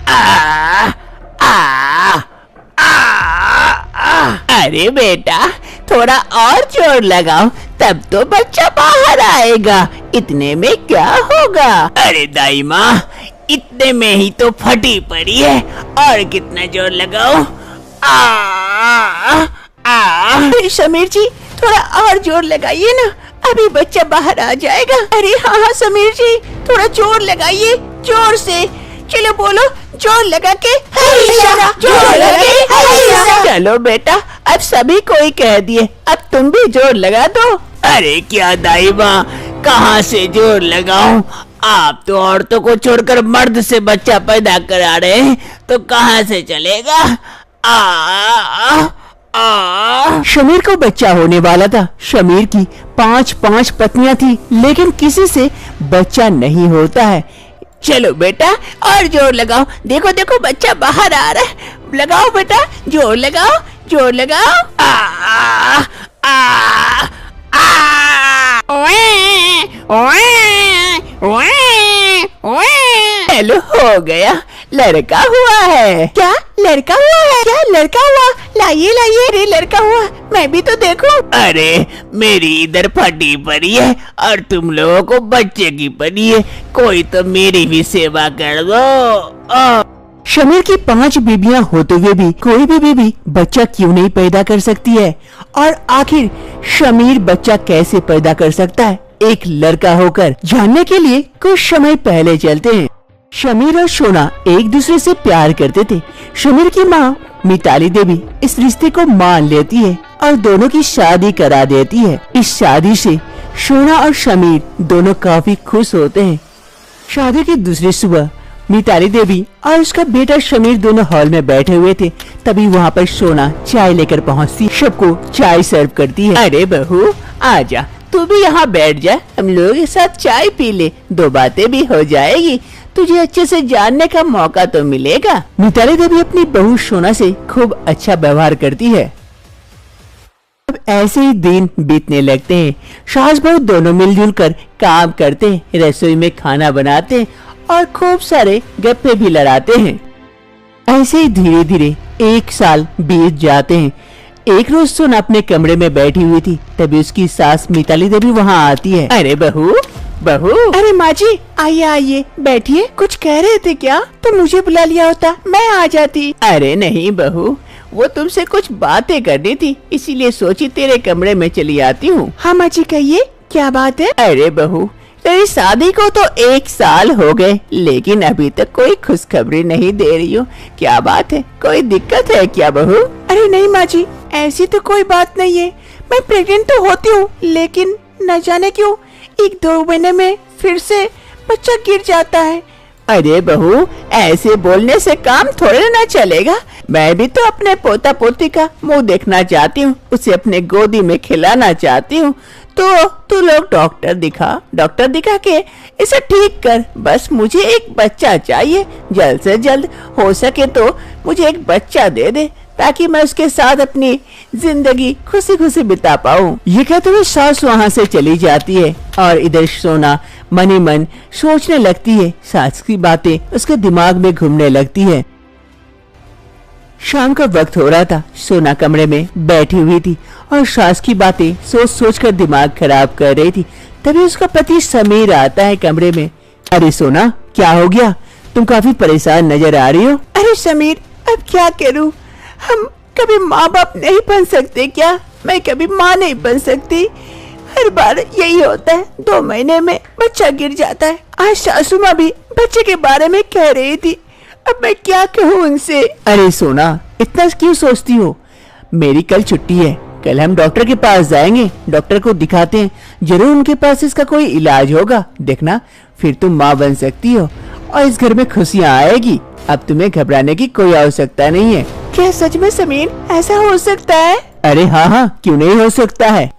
आ, आ, अरे बेटा थोड़ा और जोर लगाओ तब तो बच्चा बाहर आएगा। इतने में क्या होगा? अरे दाई माँ इतने में ही तो फटी पड़ी है, और कितना जोर लगाओ? अरे समीर जी थोड़ा और जोर लगाइए ना, अभी बच्चा बाहर आ जाएगा। अरे हाँ समीर जी थोड़ा जोर लगाइए, जोर से। चलो बोलो, जोर लगा के जोर लगा के। चलो बेटा अब सभी को ही कह दिए, अब तुम भी जोर लगा दो। अरे क्या दाई माँ कहाँ से जोर लगाऊं? आप तो औरतों को छोड़कर मर्द से बच्चा पैदा करा रहे हैं, तो कहाँ से चलेगा? शमीर को बच्चा होने वाला था। शमीर की 5 पत्नियां थी, लेकिन किसी से बच्चा नहीं होता है। चलो बेटा और जोर लगाओ, देखो देखो बच्चा बाहर आ रहा है। लगाओ बेटा जोर लगाओ, जोर लगाओ। हेलो हो गया, लड़का हुआ है। क्या लड़का हुआ है? क्या लड़का हुआ? लाइए लाइए, अरे लड़का हुआ, मैं भी तो देखूं। अरे मेरी इधर फटी पड़ी है और तुम लोगों को बच्चे की पड़ी है, कोई तो मेरी भी सेवा कर दो। शमीर की 5 बीबियां होते हुए भी कोई भी बीबी बच्चा क्यों नहीं पैदा कर सकती है? और आखिर शमीर बच्चा कैसे पैदा कर सकता है एक लड़का होकर? जानने के लिए कुछ समय पहले चलते हैं। शमीर और सोना एक दूसरे से प्यार करते थे। शमीर की माँ मिताली देवी इस रिश्ते को मान लेती है और दोनों की शादी करा देती है। इस शादी से सोना और शमीर दोनों काफी खुश होते हैं। शादी की दूसरी सुबह मिताली देवी और उसका बेटा शमीर दोनों हॉल में बैठे हुए थे। तभी वहाँ पर सोना चाय लेकर पहुँचती, सबको चाय सर्व करती है। अरे बहू आजा, तू भी यहाँ बैठ जा, हम लोग के साथ चाय पी ले, 2 बातें भी हो जाएगी, तुझे अच्छे से जानने का मौका तो मिलेगा। मिताली देवी अपनी बहू सोना से खूब अच्छा व्यवहार करती है। अब ऐसे ही दिन बीतने लगते हैं। सास बहू दोनों मिलजुल कर काम करते हैं, रसोई में खाना बनाते हैं और खूब सारे गप्पे भी लड़ाते हैं। ऐसे ही धीरे धीरे 1 साल बीत जाते हैं। एक रोज सोना अपने कमरे में बैठी हुई थी, तभी उसकी सास मिताली देवी वहाँ आती है। अरे बहू बहू। अरे माँ जी आइए आइए बैठिए, कुछ कह रहे थे क्या? तो मुझे बुला लिया होता, मैं आ जाती। अरे नहीं बहू, वो तुमसे कुछ बातें करनी थी, इसीलिए सोची तेरे कमरे में चली आती हूँ। हाँ माँ जी कहिए, क्या बात है? अरे बहू तेरी शादी को तो 1 साल हो गए, लेकिन अभी तक कोई खुशखबरी नहीं दे रही हो, क्या बात है? कोई दिक्कत है क्या बहू? अरे नहीं माँ जी, ऐसी तो कोई बात नहीं है। मैं प्रेग्नेंट तो होती हूँ, लेकिन न जाने क्यों 1-2 महीने में फिर से बच्चा गिर जाता है। अरे बहू ऐसे बोलने से काम थोड़े ना चलेगा। मैं भी तो अपने पोता पोती का मुंह देखना चाहती हूँ, उसे अपने गोदी में खिलाना चाहती हूँ। तो तू लोग डॉक्टर दिखा के इसे ठीक कर। बस मुझे एक बच्चा चाहिए, जल्द से जल्द हो सके तो मुझे एक बच्चा दे दे, ताकि मैं उसके साथ अपनी जिंदगी खुशी खुशी बिता पाऊँ। ये कहते हुए सास वहाँ से चली जाती है और इधर सोना मनी मन सोचने लगती है। सास की बातें उसके दिमाग में घूमने लगती है। शाम का वक्त हो रहा था। सोना कमरे में बैठी हुई थी और सास की बातें सोच सोच कर दिमाग खराब कर रही थी। तभी उसका पति समीर आता है कमरे में। अरे सोना क्या हो गया? तुम काफी परेशान नजर आ रही हो। अरे समीर अब क्या करूं? हम कभी माँ बाप नहीं बन सकते क्या? मैं कभी माँ नहीं बन सकती, हर बार यही होता है, 2 महीने में बच्चा गिर जाता है। आज सासू माँ भी बच्चे के बारे में कह रही थी, अब मैं क्या कहूँ उनसे? अरे सोना इतना क्यों सोचती हो? मेरी कल छुट्टी है, कल हम डॉक्टर के पास जाएंगे, डॉक्टर को दिखाते हैं, जरूर उनके पास इसका कोई इलाज होगा। देखना फिर तुम माँ बन सकती हो और इस घर में खुशियाँ आएगी। अब तुम्हें घबराने की कोई आवश्यकता नहीं है। क्या सच में समीर ऐसा हो सकता है? अरे हाँ क्यों नहीं हो सकता है।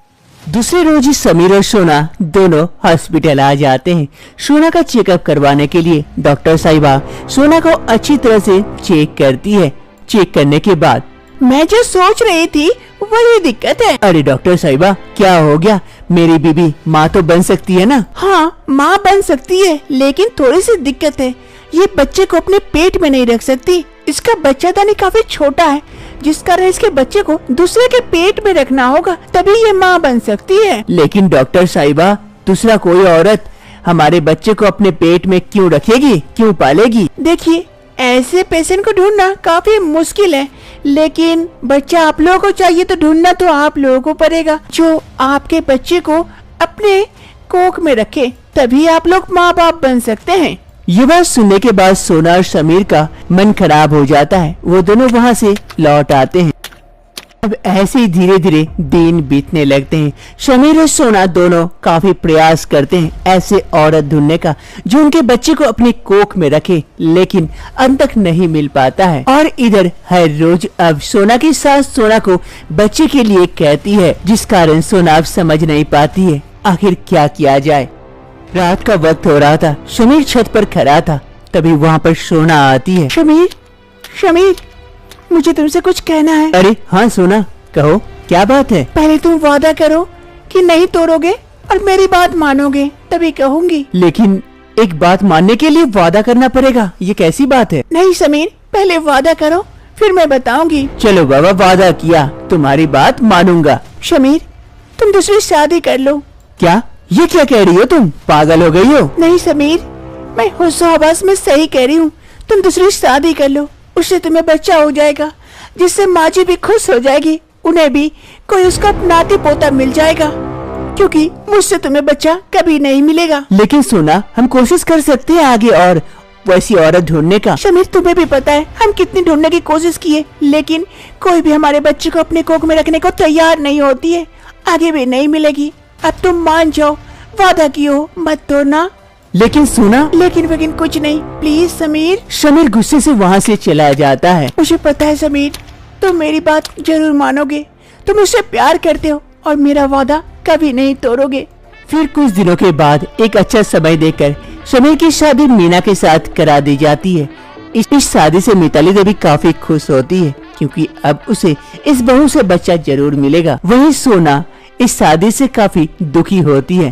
दूसरे रोज ही समीर और सोना दोनों हॉस्पिटल आ जाते हैं सोना का चेकअप करवाने के लिए। डॉक्टर साहिबा सोना को अच्छी तरह से चेक करती है। चेक करने के बाद मैं जो सोच रही थी वही दिक्कत है। अरे डॉक्टर साहिबा क्या हो गया? मेरी बीबी माँ तो बन सकती है ना? हाँ माँ बन सकती है, लेकिन थोड़ी सी दिक्कत है। ये बच्चे को अपने पेट में नहीं रख सकती। इसका बच्चादानी काफी छोटा है, जिस कारण इसके बच्चे को दूसरे के पेट में रखना होगा, तभी ये माँ बन सकती है। लेकिन डॉक्टर साहिबा, दूसरा कोई औरत हमारे बच्चे को अपने पेट में क्यों रखेगी, क्यों पालेगी? देखिए, ऐसे पेशेंट को ढूंढना काफी मुश्किल है, लेकिन बच्चा आप लोगों को चाहिए तो ढूंढना तो आप लोगों को पड़ेगा, जो आपके बच्चे को अपने कोख में रखे, तभी आप लोग माँ बाप बन सकते हैं। ये बात सुनने के बाद सोना और समीर का मन खराब हो जाता है। वो दोनों वहाँ से लौट आते हैं। अब ऐसे ही धीरे धीरे दिन बीतने लगते हैं। समीर और सोना दोनों काफी प्रयास करते हैं ऐसे औरत ढूंढने का जो उनके बच्चे को अपनी कोख में रखे, लेकिन अंत तक नहीं मिल पाता है। और इधर हर रोज अब सोना की सास सोना को बच्चे के लिए कहती है, जिस कारण सोना अब समझ नहीं पाती है आखिर क्या किया जाए। रात का वक्त हो रहा था। समीर छत पर खड़ा था, तभी वहाँ पर सोना आती है। समीर, समीर, मुझे तुमसे कुछ कहना है। अरे हाँ सोना, कहो क्या बात है? पहले तुम वादा करो कि नहीं तोड़ोगे और मेरी बात मानोगे, तभी कहूँगी। लेकिन एक बात मानने के लिए वादा करना पड़ेगा, ये कैसी बात है? नहीं समीर, पहले वादा करो, फिर मैं बताऊंगी। चलो बाबा, वादा किया, तुम्हारी बात मानूंगा। समीर, तुम दूसरी शादी कर लो। क्या? ये क्या कह रही हो तुम? पागल हो गई हो? नहीं समीर, मैं होश-ओ-हवास में सही कह रही हूँ। तुम दूसरी शादी कर लो, उससे तुम्हें बच्चा हो जाएगा, जिससे माँ जी भी खुश हो जाएगी, उन्हें भी कोई उसका नाती पोता मिल जाएगा, क्योंकि मुझसे तुम्हें बच्चा कभी नहीं मिलेगा। लेकिन सोना, हम कोशिश कर सकते हैं आगे और वैसी औरत ढूंढने का। समीर, तुम्हें भी पता है हम कितनी ढूंढने की कोशिश किए, लेकिन कोई भी हमारे बच्चे को अपने कोख में रखने को तैयार नहीं होती है। आगे भी नहीं मिलेगी। अब तुम मान जाओ, वादा कियो, मत तोड़ना। लेकिन सोना, लेकिन कुछ नहीं, प्लीज समीर। समीर गुस्से से वहाँ से चला जाता है। मुझे पता है समीर, तुम मेरी बात जरूर मानोगे। तुम मुझसे प्यार करते हो और मेरा वादा कभी नहीं तोड़ोगे। फिर कुछ दिनों के बाद एक अच्छा समय देखकर समीर की शादी मीना के साथ करा दी जाती है। इस शादी से मिताली देवी काफी खुश होती है, क्योंकि अब उसे इस बहू से बच्चा जरूर मिलेगा। वहीं सोना इस शादी से काफी दुखी होती है।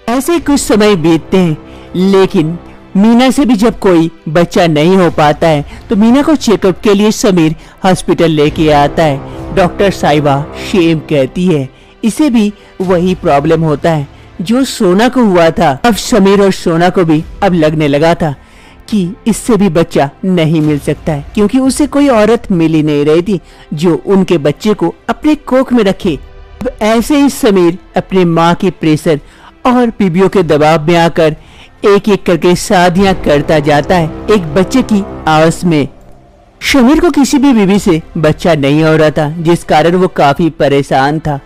ऐसे कुछ समय बीतते हैं, लेकिन मीना से भी जब कोई बच्चा नहीं हो पाता है तो मीना को चेकअप के लिए समीर हॉस्पिटल लेके आता है। डॉक्टर साहिबा शेम कहती है इसे भी वही प्रॉब्लम होता है जो सोना को हुआ था। अब समीर और सोना को भी अब लगने लगा था कि इससे भी बच्चा नहीं मिल सकता है, क्योंकि उसे कोई औरत मिल ही नहीं रही थी जो उनके बच्चे को अपने कोख में रखे। अब ऐसे ही समीर अपने माँ के प्रेशर और बीबियों के दबाव में आकर एक एक करके शादियां करता जाता है एक बच्चे की आस में। समीर को किसी भी बीबी से बच्चा नहीं हो रहा था, जिस कारण वो काफी परेशान था।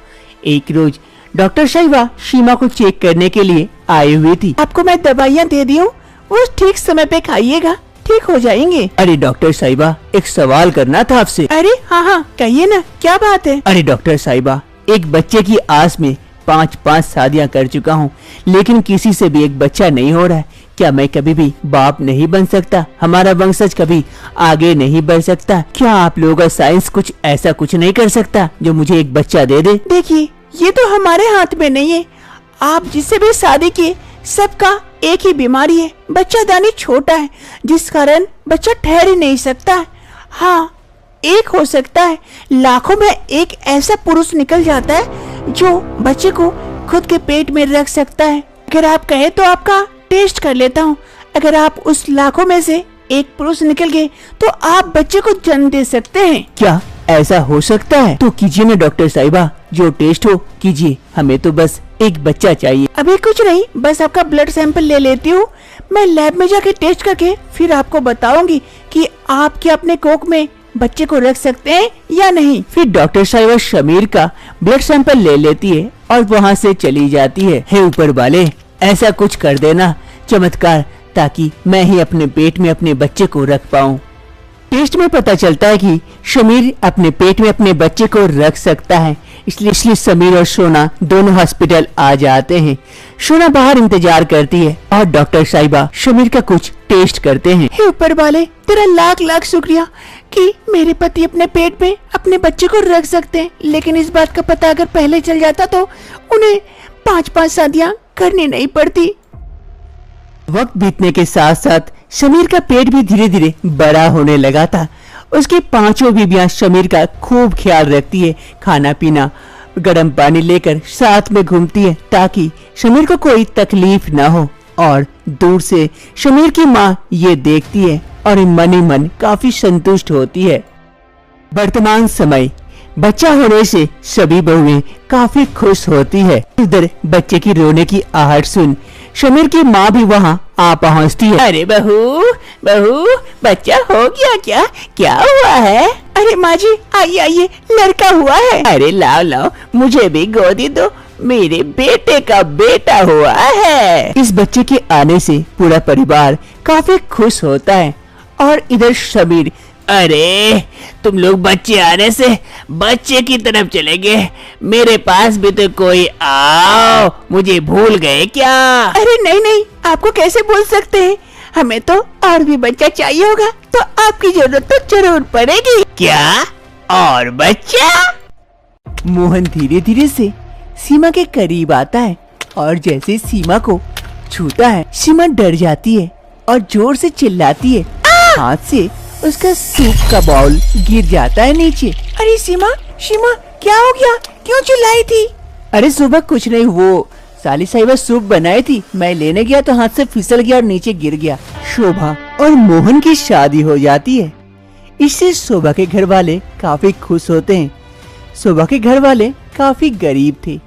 एक रोज डॉक्टर साहिबा सीमा को चेक करने के लिए आई हुई थी। आपको मैं दवाइयाँ दे दी हूँ, वो ठीक समय पे खाइएगा, ठीक हो जाएंगे। अरे डॉक्टर साहिबा, एक सवाल करना था आपसे। अरे हाँ, कहिए ना, क्या बात है? अरे डॉक्टर साहिबा, एक बच्चे की आस में 5 शादियां कर चुका हूँ, लेकिन किसी से भी एक बच्चा नहीं हो रहा है। क्या मैं कभी भी बाप नहीं बन सकता? हमारा वंशज कभी आगे नहीं बढ़ सकता? क्या आप लोगों का साइंस कुछ ऐसा कुछ नहीं कर सकता जो मुझे एक बच्चा दे दे? देखिए, ये तो हमारे हाथ में नहीं है। आप जिससे भी शादी किए सबका एक ही बीमारी है, बच्चा दानी छोटा है, जिस कारण बच्चा ठहर ही नहीं सकता है। हाँ, एक हो सकता है, लाखों में एक ऐसा पुरुष निकल जाता है जो बच्चे को खुद के पेट में रख सकता है। अगर आप कहे तो आपका टेस्ट कर लेता हूँ। अगर आप उस लाखों में से एक पुरुष निकल गए तो आप बच्चे को जन्म दे सकते हैं। क्या ऐसा हो सकता है? तो कीजिए ना डॉक्टर साहिबा, जो टेस्ट हो कीजिए, हमें तो बस एक बच्चा चाहिए। अभी कुछ नहीं, बस आपका ब्लड सैंपल ले लेती हूँ। मैं लैब में जाके टेस्ट करके फिर आपको बताऊंगी कि आप क्या अपने कोख में बच्चे को रख सकते हैं या नहीं। फिर डॉक्टर साहिबा समीर का ब्लड सैंपल ले लेती है और वहाँ से चली जाती है। हे ऊपर वाले, ऐसा कुछ कर देना चमत्कार, ताकि मैं ही अपने पेट में अपने बच्चे को रख पाऊँ। टेस्ट में पता चलता है कि समीर अपने पेट में अपने बच्चे को रख सकता है, इसलिए समीर और सोना दोनों हॉस्पिटल आ जाते हैं। सोना बाहर इंतजार करती है और डॉक्टर साहिबा समीर का कुछ टेस्ट करते हैं। हे ऊपर वाले, तेरा लाख लाख शुक्रिया कि मेरे पति अपने पेट में अपने बच्चे को रख सकते हैं, लेकिन इस बात का पता अगर पहले चल जाता तो उन्हें 5 शादियां करनी नहीं पड़ती। वक्त बीतने के साथ साथ शमीर का पेट भी धीरे धीरे बड़ा होने लगा था। उसकी पांचों बीबियां शमीर का खूब ख्याल रखती है, खाना पीना गर्म पानी लेकर साथ में घूमती है ताकि शमीर को कोई तकलीफ ना हो। और दूर से शमीर की माँ ये देखती है और मन ही मन काफी संतुष्ट होती है। वर्तमान समय बच्चा होने से सभी बहुएं काफी खुश होती है। उधर बच्चे की रोने की आहट सुन शमीर की माँ भी वहाँ आ पहुँचती है। अरे बहू बहू, बच्चा हो गया क्या? क्या हुआ है? अरे माँ जी, आइए आइए, लड़का हुआ है। अरे लाओ लाओ, मुझे भी गोदी दो, मेरे बेटे का बेटा हुआ है। इस बच्चे के आने से पूरा परिवार काफी खुश होता है। और इधर शमीर, अरे तुम लोग बच्चे आने से बच्चे की तरफ चले गए, मेरे पास भी तो कोई आओ, मुझे भूल गए क्या? अरे नहीं नहीं, आपको कैसे भूल सकते हैं, हमें तो और भी बच्चा चाहिए होगा, तो आपकी जरूरत तो जरूर पड़ेगी। क्या और बच्चा? मोहन धीरे धीरे से सीमा के करीब आता है और जैसे सीमा को छूता है, सीमा डर जाती है और जोर से चिल्लाती है। हाथ से उसका सूप का बाउल गिर जाता है नीचे। अरे सीमा, सीमा क्या हो गया, क्यों चिल्लाई थी? अरे सुबह कुछ नहीं, वो साली साहिबा सूप बनाई थी, मैं लेने गया तो हाथ से फिसल गया और नीचे गिर गया। शोभा और मोहन की शादी हो जाती है। इससे शोभा के घर वाले काफी खुश होते हैं। शोभा के घर वाले काफी गरीब थे।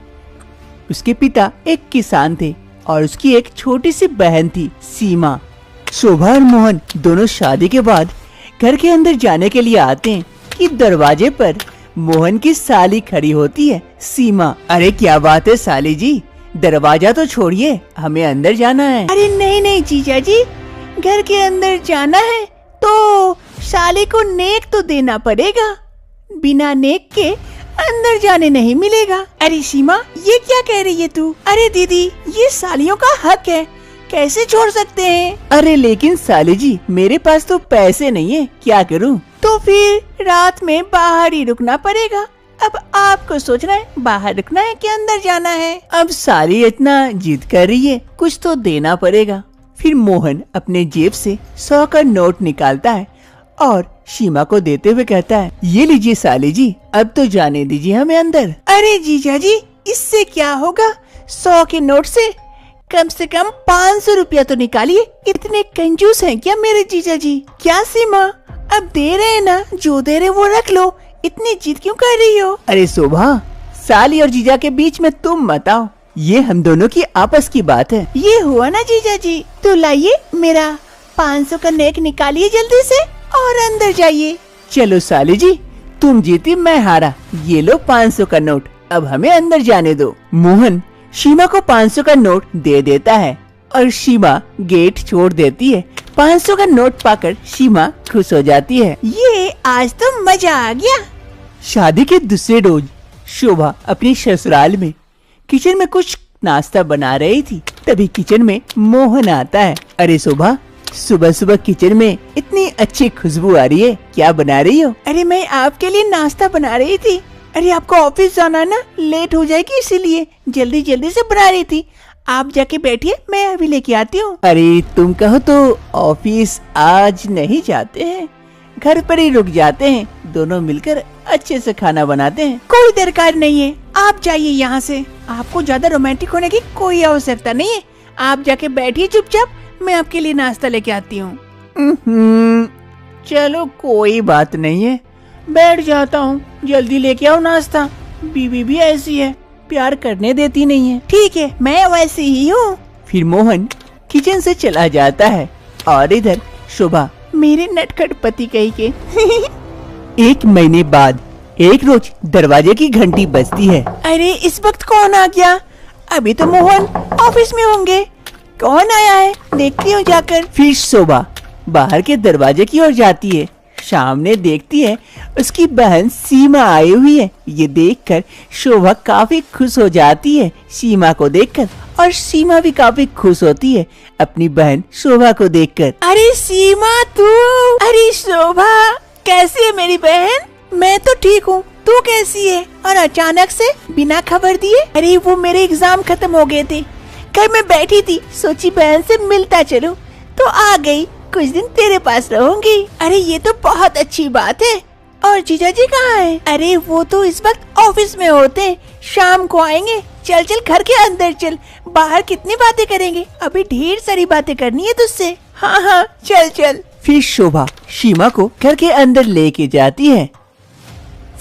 उसके पिता एक किसान थे और उसकी एक छोटी सी बहन थी, सीमा। शोभा और मोहन दोनों शादी के बाद घर के अंदर जाने के लिए आते हैं कि दरवाजे पर मोहन की साली खड़ी होती है, सीमा। अरे क्या बात है साली जी, दरवाजा तो छोड़िए, हमें अंदर जाना है। अरे नहीं नहीं जीजा जी, घर के अंदर जाना है तो साली को नेक तो देना पड़ेगा, बिना नेक के अंदर जाने नहीं मिलेगा। अरे सीमा, ये क्या कह रही है तू? अरे दीदी, ये सालियों का हक है, कैसे छोड़ सकते हैं? अरे लेकिन साली जी, मेरे पास तो पैसे नहीं है, क्या करूं? तो फिर रात में बाहर ही रुकना पड़ेगा। अब आपको सोचना है बाहर रुकना है कि अंदर जाना है। अब साली इतना जिद कर रही है, कुछ तो देना पड़ेगा। फिर मोहन अपने जेब से 100 का नोट निकालता है और सीमा को देते हुए कहता है, ये लीजिए साली जी, अब तो जाने दीजिए हमें अंदर। अरे जीजा जी, इससे क्या होगा, 100 के नोट से कम 500 रुपया तो निकालिए। इतने कंजूस हैं क्या मेरे जीजा जी? क्या सीमा, अब दे रहे हैं ना, जो दे रहे वो रख लो, इतनी जिद क्यों कर रही हो? अरे शोभा, साली और जीजा के बीच में तुम मत आओ, ये हम दोनों की आपस की बात है। ये हुआ ना जीजा जी, तो लाइए मेरा 500 का नेक निकालिए जल्दी से और अंदर जाइए। चलो साली जी, तुम जीती मैं हारा, ये लो 500 का नोट, अब हमें अंदर जाने दो। मोहन सीमा को 500 का नोट दे देता है और सीमा गेट छोड़ देती है। 500 का नोट पाकर सीमा खुश हो जाती है। ये आज तो मजा आ गया। शादी के दूसरे रोज शोभा अपनी ससुराल में किचन में कुछ नाश्ता बना रही थी, तभी किचन में मोहन आता है। अरे शोभा, सुबह सुबह किचन में इतनी अच्छी खुशबू आ रही है, क्या बना रही हो? अरे मैं आपके लिए नाश्ता बना रही थी। अरे आपको ऑफिस जाना ना, लेट हो जाएगी, इसीलिए जल्दी जल्दी से बना रही थी। आप जाके बैठिए, मैं अभी लेके आती हूँ। अरे तुम कहो तो ऑफिस आज नहीं जाते हैं, घर पर ही रुक जाते हैं, दोनों मिलकर अच्छे से खाना बनाते हैं। कोई दरकार नहीं है, आप जाइए यहाँ से, आपको ज्यादा रोमांटिक होने की कोई आवश्यकता नहीं है। आप जाके बैठिए चुपचाप, मैं आपके लिए नाश्ता लेके आती हूँ। चलो कोई बात नहीं है, बैठ जाता हूँ, जल्दी लेके आओ नाश्ता। बीवी भी ऐसी है, प्यार करने देती नहीं है। ठीक है, मैं वैसी ही हूँ। फिर मोहन किचन से चला जाता है और इधर शोभा, मेरे नटखट पति कही के। 1 महीने बाद एक रोज दरवाजे की घंटी बजती है। अरे इस वक्त कौन आ गया? अभी तो मोहन ऑफिस में होंगे, कौन आया है देखती हूँ जाकर। फिर शोभा बाहर के दरवाजे की ओर जाती है, सामने देखती है उसकी बहन सीमा आई हुई है। ये देखकर शोभा काफी खुश हो जाती है सीमा को देखकर, और सीमा भी काफी खुश होती है अपनी बहन शोभा को देखकर। अरे सीमा तू, अरे शोभा कैसी है मेरी बहन? मैं तो ठीक हूँ, तू कैसी है? और अचानक से बिना खबर दिए? अरे वो मेरे एग्जाम खत्म हो गए थे, घर में बैठी थी, सोची बहन से मिलता चलूं, तो आ गई। कुछ दिन तेरे पास रहूंगी। अरे ये तो बहुत अच्छी बात है। और जीजा जी कहाँ है? अरे वो तो इस वक्त ऑफिस में होते हैं, शाम को आएंगे। चल चल घर के अंदर चल, बाहर कितनी बातें करेंगे, अभी ढेर सारी बातें करनी है तुझसे। हाँ हाँ चल चल। फिर शोभा सीमा को घर के अंदर लेके जाती है।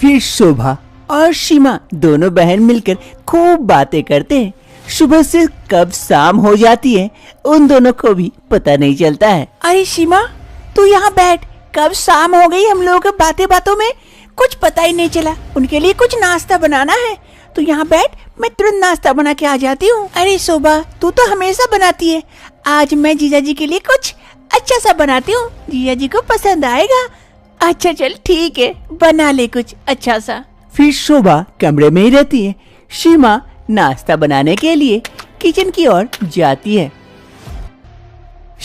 फिर शोभा और सीमा दोनों बहन मिलकर खूब बातें करते हैं। सुबह से कब शाम हो जाती है उन दोनों को भी पता नहीं चलता है। अरे सीमा तू यहाँ बैठ, कब शाम हो गई, हम लोगों के बातें बातों में कुछ पता ही नहीं चला। उनके लिए कुछ नाश्ता बनाना है, तू यहाँ बैठ, मैं तुरंत नाश्ता बना के आ जाती हूँ। अरे शोभा तू तो हमेशा बनाती है, आज मैं जीजा जी के लिए कुछ अच्छा सा बनाती हूँ, जीजा जी को पसंद आएगा। अच्छा चल ठीक है, बना ले कुछ अच्छा सा। फिर शोभा कमरे में ही रहती है। सीमा नाश्ता बनाने के लिए किचन की ओर जाती है।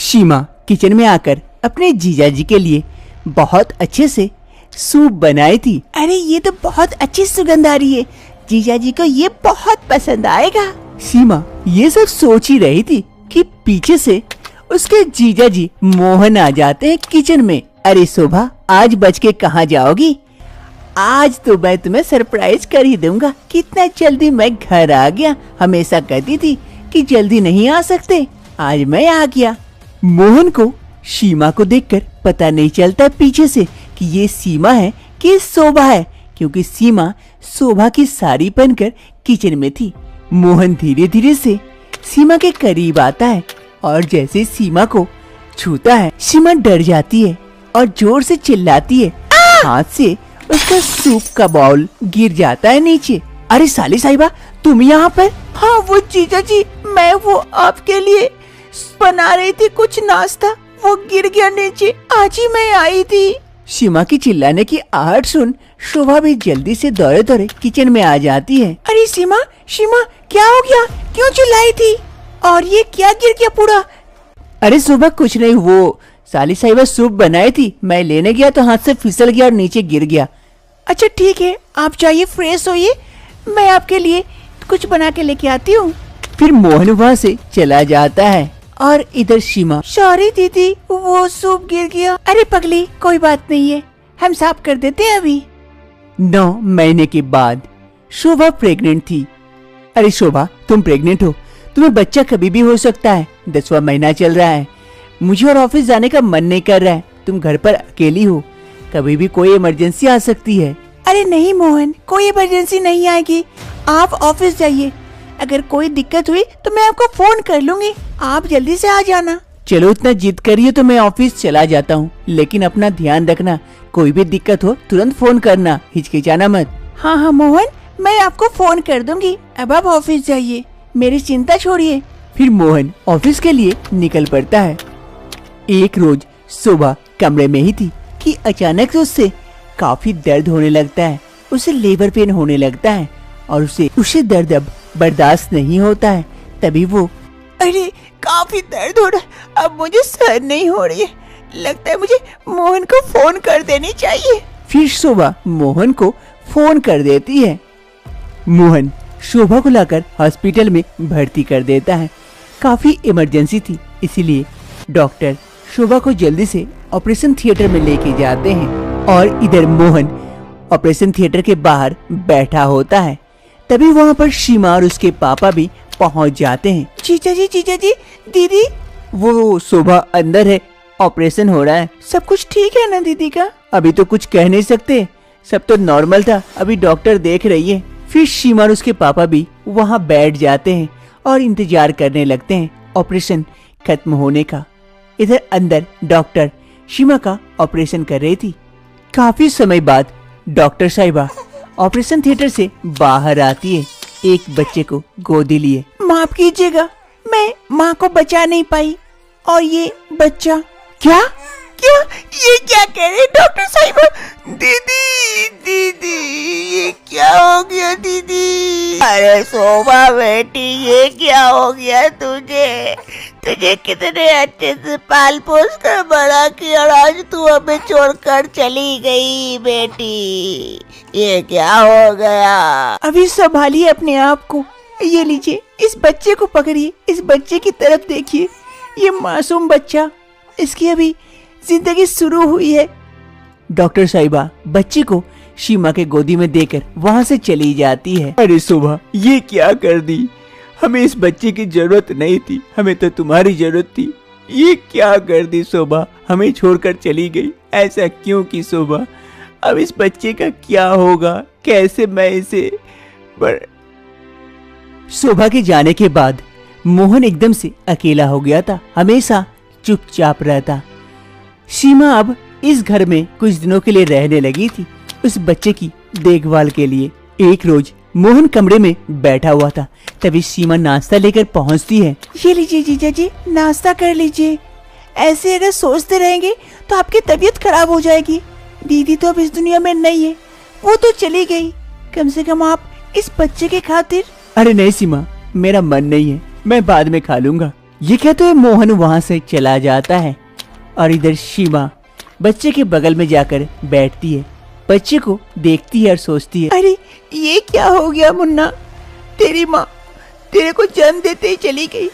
सीमा किचन में आकर अपने जीजा जी के लिए बहुत अच्छे से सूप बनाई थी। अरे ये तो बहुत अच्छी सुगंध आ रही है, जीजा जी को ये बहुत पसंद आएगा। सीमा ये सब सोच ही रही थी कि पीछे से उसके जीजा जी मोहन आ जाते हैं किचन में। अरे शोभा आज बच के कहाँ जाओगी? आज तो मैं तुम्हें सरप्राइज कर ही दूंगा। कितना जल्दी मैं घर आ गया, हमेशा कहती थी कि जल्दी नहीं आ सकते, आज मैं आ गया। मोहन को सीमा को देखकर पता नहीं चलता पीछे से कि ये सीमा है कि शोभा है, क्योंकि सीमा शोभा की साड़ी पहनकर किचन में थी। मोहन धीरे धीरे से सीमा के करीब आता है और जैसे सीमा को छूता है सीमा डर जाती है और जोर से चिल्लाती है। हाथ से उसका सूप का बाउल गिर जाता है नीचे। अरे साली साहिबा तुम यहाँ पर? हाँ वो जीजा जी, मैं वो आपके लिए बना रही थी कुछ नाश्ता, वो गिर गया नीचे, आज ही मैं आई थी। सीमा की चिल्लाने की आहट सुन शोभा भी जल्दी से दौड़े दौड़े किचन में आ जाती है। अरे सीमा सीमा क्या हो गया, क्यों चिल्लाई थी, और ये क्या गिर गया पूरा? अरे शोभा कुछ नहीं, वो साली साहिबा सूप बनाई थी, मैं लेने गया तो हाथ से फिसल गया और नीचे गिर गया। अच्छा ठीक है, आप जाइए फ्रेश होइए, मैं आपके लिए कुछ बना के लेके आती हूँ। फिर मोहन वहाँ से चला जाता है और इधर सीमा, सॉरी दीदी वो सूप गिर गया। अरे पगली कोई बात नहीं है, हम साफ कर देते हैं अभी। 9 महीने के बाद शोभा प्रेग्नेंट थी। अरे शोभा तुम प्रेग्नेंट हो, तुम्हें बच्चा कभी भी हो सकता है। 10वां महीना चल रहा है, मुझे और ऑफिस जाने का मन नहीं कर रहा है, तुम घर पर अकेली हो, कभी भी कोई इमरजेंसी आ सकती है। अरे नहीं मोहन, कोई इमरजेंसी नहीं आएगी, आप ऑफिस जाइए, अगर कोई दिक्कत हुई तो मैं आपको फोन कर लूंगी, आप जल्दी से आ जाना। चलो इतना जिद करिए तो मैं ऑफिस चला जाता हूँ, लेकिन अपना ध्यान रखना, कोई भी दिक्कत हो तुरंत फोन करना, हिचकिचाना मत। हाँ हाँ मोहन, मैं आपको फोन कर दूंगी, अब आप ऑफिस जाइए, मेरी चिंता छोड़िए। फिर मोहन ऑफिस के लिए निकल पड़ता है। एक रोज सुबह कमरे में ही थी कि अचानक से उससे काफी दर्द होने लगता है, उसे लेबर पेन होने लगता है और उसे दर्द अब बर्दाश्त नहीं होता है। तभी वो, अरे काफी दर्द हो रहा है, अब मुझे सहन नहीं हो रही है, लगता है मुझे मोहन को फोन कर देनी चाहिए। फिर शोभा मोहन को फोन कर देती है। मोहन शोभा को लाकर हॉस्पिटल में भर्ती कर देता है। काफी इमरजेंसी थी, इसीलिए डॉक्टर शोभा को जल्दी से ऑपरेशन थिएटर में लेके जाते हैं और इधर मोहन ऑपरेशन थिएटर के बाहर बैठा होता है। तभी वहाँ पर सीमा और उसके पापा भी पहुँच जाते हैं। जीजा जी दीदी। वो शोभा अंदर है, ऑपरेशन हो रहा है। सब कुछ ठीक है ना दीदी का? अभी तो कुछ कह नहीं सकते, सब तो नॉर्मल था, अभी डॉक्टर देख रही है। फिर सीमा और उसके पापा भी वहाँ बैठ जाते हैं और इंतजार करने लगते हैं ऑपरेशन खत्म होने का। इधर अंदर डॉक्टर सीमा का ऑपरेशन कर रही थी। काफी समय बाद डॉक्टर साहिबा ऑपरेशन थिएटर से बाहर आती है, एक बच्चे को गोदी लिए। माफ कीजिएगा, मैं माँ को बचा नहीं पाई, और ये बच्चा क्या ये क्या कह रहे डॉक्टर साहिबा? दीदी ये क्या हो गया दीदी? अरे शोभा बेटी ये क्या हो गया तुझे कितने अच्छे से पाल पोस कर बड़ा किया और आज तू हमें छोड़कर चली गई बेटी, ये क्या हो गया? अभी संभालिए अपने आप को, ये लीजिए इस बच्चे को पकड़िए, इस बच्चे की तरफ देखिए, ये मासूम बच्चा इसकी अभी जिंदगी शुरू हुई है। डॉक्टर साहिबा बच्चे को सीमा के गोदी में देकर वहाँ से चली जाती है। अरे शोभा, ये क्या कर दी? हमें इस बच्चे की जरूरत नहीं थी, हमें तो तुम्हारी जरूरत थी। ये क्या कर दी शोभा, हमें छोड़कर चली गई। ऐसा क्यों की शोभा? अब इस बच्चे का क्या होगा? कैसे मैं इसे शोभा के जाने के बाद मोहन एकदम से अकेला हो गया था, हमेशा चुपचाप रहता। सीमा अब इस घर में कुछ दिनों के लिए रहने लगी थी, उस बच्चे की देखभाल के लिए। एक रोज मोहन कमरे में बैठा हुआ था, तभी सीमा नाश्ता लेकर पहुंचती है। ये लीजिए जीजा जी, नाश्ता कर लीजिए। ऐसे अगर सोचते रहेंगे तो आपकी तबीयत खराब हो जाएगी। दीदी तो अब इस दुनिया में नहीं है, वो तो चली गई। कम से कम आप इस बच्चे के खातिर। अरे नहीं सीमा, मेरा मन नहीं है, मैं बाद में खा लूंगा। ये कहते हुए मोहन वहाँ से चला जाता है और इधर सीमा बच्चे के बगल में जाकर बैठती है, बच्चे को देखती है और सोचती है, अरे ये क्या हो गया मुन्ना, तेरी माँ तेरे को जन्म देते ही चली गई।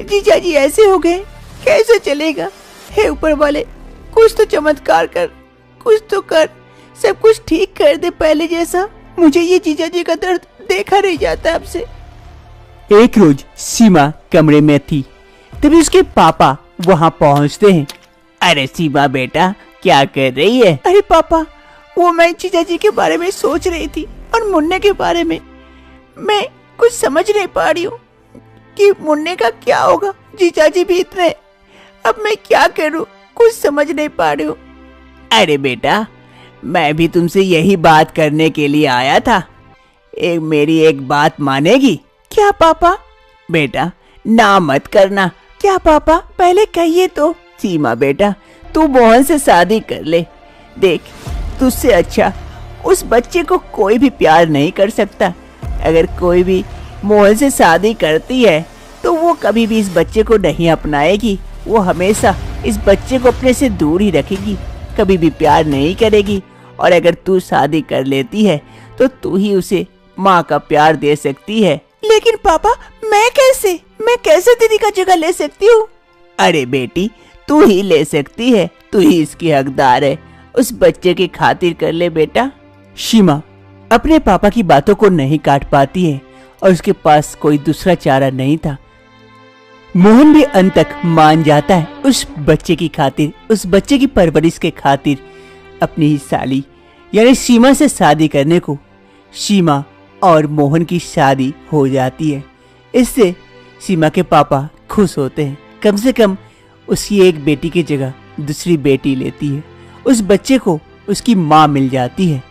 जीजा जी ऐसे हो गए, कैसे चलेगा? हे ऊपर वाले, कुछ तो चमत्कार कर, कुछ तो कर, सब कुछ ठीक कर दे पहले जैसा। मुझे ये जीजा जी का दर्द देखा नहीं जाता अब से। एक रोज सीमा कमरे में थी, तभी उसके पापा वहाँ पहुँचते हैं। अरे सीमा बेटा, क्या कर रही है? अरे पापा, वो मैं जीजा जी के बारे में सोच रही थी और मुन्ने के बारे में। मैं कुछ समझ नहीं पा रही हूँ कि मुन्ने का क्या होगा। जीजा जी भी इतने, अब मैं क्या करूँ, कुछ समझ नहीं पा रही हूँ। अरे बेटा, मैं भी तुमसे यही बात करने के लिए आया था। मेरी एक बात मानेगी? क्या पापा? बेटा, ना मत करना। क्या पापा, पहले कहिए तो। सीमा बेटा, तू मोहन से शादी कर ले। देख, तुझसे अच्छा उस बच्चे को कोई भी प्यार नहीं कर सकता। अगर कोई भी मोहन से शादी करती है तो वो कभी भी इस बच्चे को नहीं अपनाएगी। वो हमेशा इस बच्चे को अपने से दूर ही रखेगी, कभी भी प्यार नहीं करेगी। और अगर तू शादी कर लेती है तो तू ही उसे माँ का प्यार दे सकती है। लेकिन पापा, मैं कैसे दीदी का जगह ले सकती हूँ? अरे बेटी, तू ही ले सकती है, तू ही इसकी हकदार है। उस बच्चे की खातिर कर ले बेटा। सीमा अपने पापा की बातों को नहीं काट पाती है और उसके पास कोई दूसरा चारा नहीं था। मोहन भी अंत तक मान जाता है उस बच्चे की खातिर, उस बच्चे की परवरिश के खातिर अपनी ही साली यानी सीमा से शादी करने को। सीमा और मोहन की शादी हो जाती है। इससे सीमा के पापा खुश होते हैं, कम से कम उसकी एक बेटी की जगह दूसरी बेटी लेती है, उस बच्चे को उसकी माँ मिल जाती है।